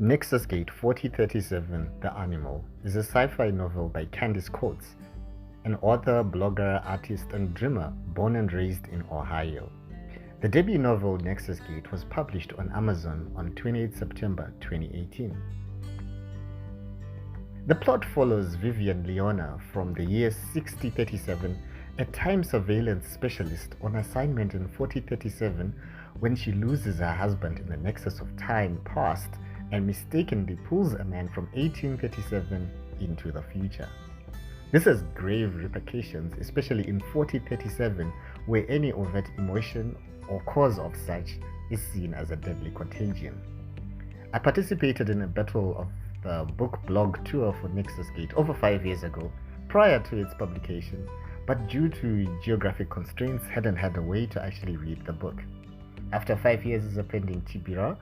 Nexus Gate 4037 The Animal is a sci-fi novel by Candice Coates, an author, blogger, artist, and dreamer born and raised in Ohio. The debut novel Nexus Gate was published on Amazon on 28 September 2018. The plot follows Vivian Leona from the year 6037, a time surveillance specialist on assignment in 4037 when she loses her husband in the nexus of time past and mistakenly pulls a man from 1837 into the future. This has grave repercussions, especially in 4037, where any overt emotion or cause of such is seen as a deadly contagion. I participated in a battle of the book blog tour for Nexus Gate over 5 years ago, prior to its publication, but due to geographic constraints hadn't had a way to actually read the book. After 5 years as a pending TBR,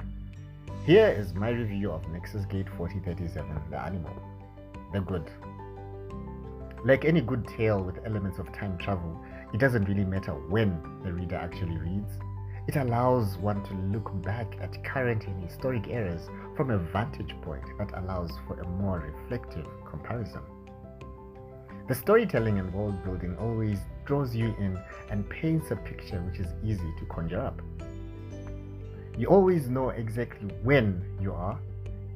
here is my review of Nexus Gate 4037, The Animal. The good. Like any good tale with elements of time travel, it doesn't really matter when the reader actually reads. It allows one to look back at current and historic eras from a vantage point that allows for a more reflective comparison. The storytelling and world building always draws you in and paints a picture which is easy to conjure up. You always know exactly when you are.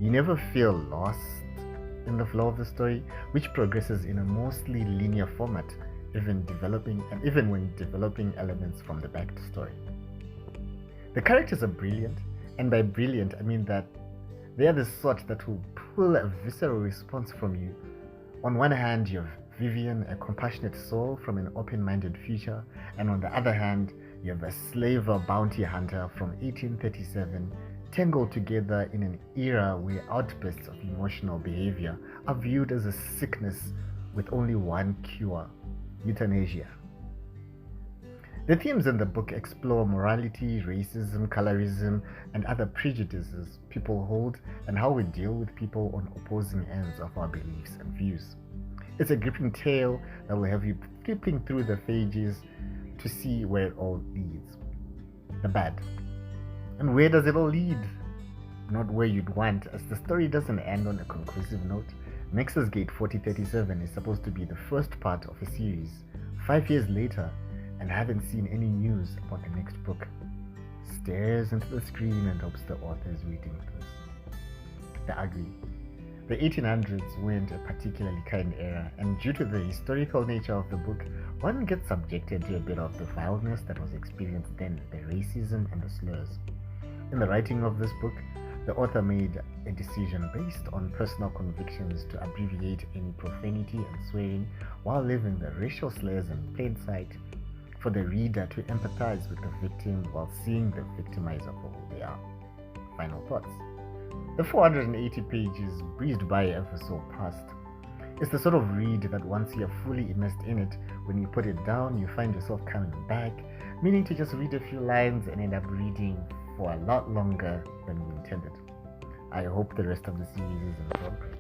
You never feel lost in the flow of the story, which progresses in a mostly linear format, even when developing elements from the backstory. The characters are brilliant, and by brilliant I mean that they are the sort that will pull a visceral response from you. On one hand, you have Vivian, a compassionate soul from an open-minded future, and on the other hand, you have a slaver bounty hunter from 1837, tangled together in an era where outbursts of emotional behavior are viewed as a sickness with only one cure: euthanasia. The themes in the book explore morality, racism, colorism, and other prejudices people hold, and how we deal with people on opposing ends of our beliefs and views. It's a gripping tale that will have you flipping through the pages to see where it all leads. The bad. And where does it all lead? Not where you'd want, as the story doesn't end on a conclusive note. Nexus Gate 4037 is supposed to be the first part of a series. 5 years later, and haven't seen any news about the next book. Stares into the screen and hopes the author is reading this. The ugly. The 1800s weren't a particularly kind era, and due to the historical nature of the book, one gets subjected to a bit of the vileness that was experienced then, the racism and the slurs. In the writing of this book, the author made a decision based on personal convictions to abbreviate any profanity and swearing while leaving the racial slurs in plain sight for the reader to empathize with the victim while seeing the victimizer for who they are. Final thoughts. The 480 pages breezed by ever so fast. It's the sort of read that once you're fully immersed in it, when you put it down, you find yourself coming back, meaning to just read a few lines and end up reading for a lot longer than you intended. I hope the rest of the series is in progress.